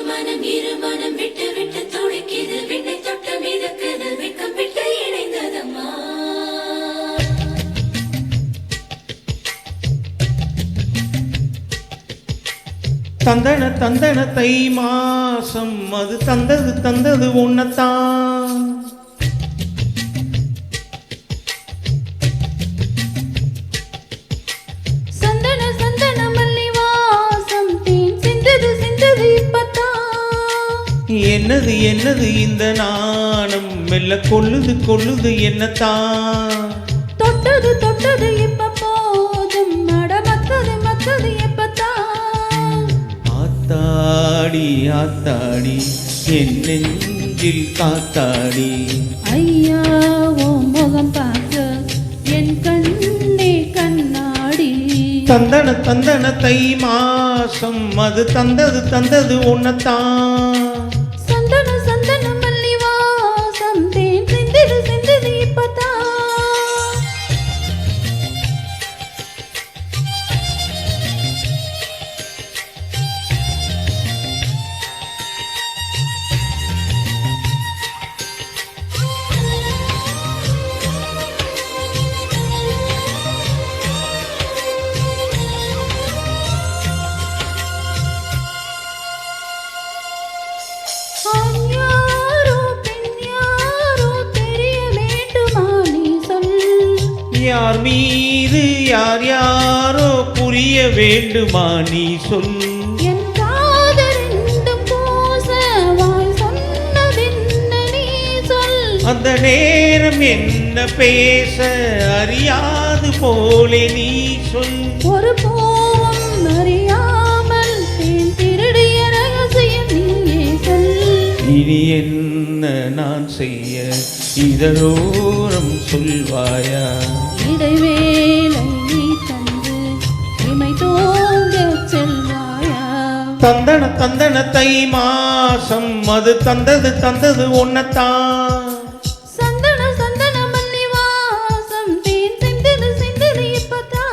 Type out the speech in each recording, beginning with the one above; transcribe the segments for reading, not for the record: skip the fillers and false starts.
மனம் இரு மனம் விட்டு விட்டு துடிக்குது விண்ணை தொட்டு மிதக்குது வெக்கம் விட்டு இணைந்ததம்மா. தந்தன தந்தன தை மாசம் அது தந்தது தந்தது உன்னத்தான். சந்தன சந்தன மல்லி வாசம் தேன் சிந்தது சிந்தது இப்பத்தான். என்னது என்னது இந்த நாணம் மெல்ல கொல்லுது கொல்லுது என்னத்தான். தொட்டது தொட்டது இப்ப போதும் அட மத்தது மத்தது எப்பத்தான். ஆத்தாடி ஆத்தாடி என் நெஞ்சில் காத்தாடி. ஐயா ஓ முகம் பார்க்க என் கண்ணே கண்ணாடி. தந்தன தந்தன தை மாசம் அது தந்தது தந்தது உன்னத்தான். சந்தன சந்தன மல்லி வாசம் தேன் சிந்தது சிந்தது இப்பத்தான். யார் மீது யார் யாரோ புரிய வேண்டுமா நீ சொல். என் காதரெண்டும் பூச வாய் சொன்னதென்ன நீ சொல். அந்த நேரம் என்ன பேச அறியாது போலே நீ சொல். ஒரு பூவும் அறியாமல் தேன் திருடிய ரகசியம் நீயே சொல். இனி என்ன நான் செய்ய இதழோரம் சொல்வாயா. இடைவேளை நீ தந்து இமை தோங்க செல்வாயா. தந்தன தந்தன தை மாசம் அது தந்தது தந்தது உன்னத்தான். சந்தன சந்தன மல்லி வாசம் தேன் சிந்தது சிந்தது இப்பத்தான்.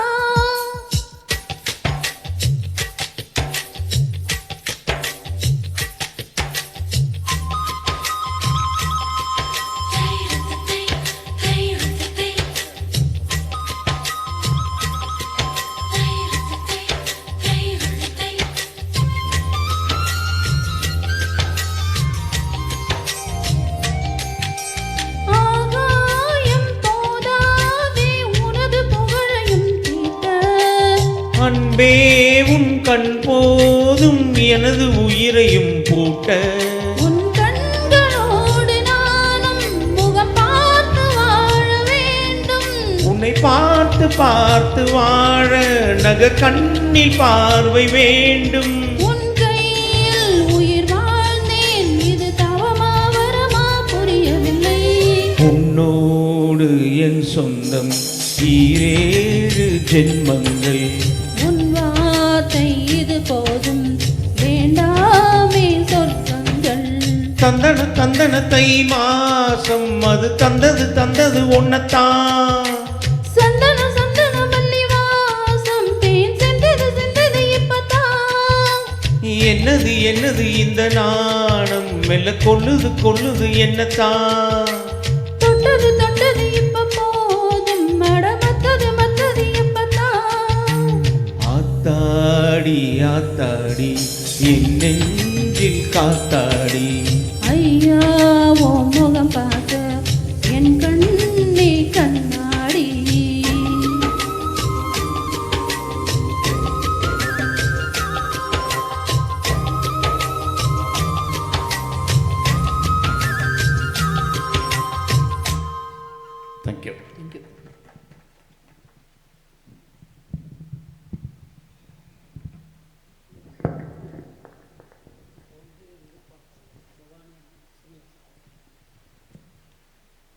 அன்பே உன் கண் போதும் எனது உயிரையும் பூட்ட. உன் கண்களோடு நானும் முகம் பார்த்து வாழ வேண்டும். உன்னை பார்த்து பார்த்து வாழ நக கண்ணில் பார்வை வேண்டும். உன் கையில் உயிர் வாழ்ந்தேன் இது தவமா வரமா புரியவில்லை. உன்னோடு என் சொந்தம் ஈரேழு ஜென்மங்கள். உன் வார்த்தை இது போதும் வேண்டாமே சொர்க்கங்கள். தந்தன தந்தன தை மாசம் அது தந்தது தந்தது உன்னத்தான். சந்தன சந்தன மல்லி வாசம் தேன் சிந்தது சிந்தது இப்பத்தான். என்னது என்னது இந்த நாணம் மெல்ல கொல்லுது கொல்லுது என்னத்தான். தொட்டது தொட்டது இப்ப போதும் அட மத்தது மத்தது எப்பத்தான். ஆத்தாடி ஆத்தாடி என் நெஞ்சில் காத்தாடி. ஐயா ஓ முகம் பார்க்க என் கண்ணே கண்ணாடி. Thank you.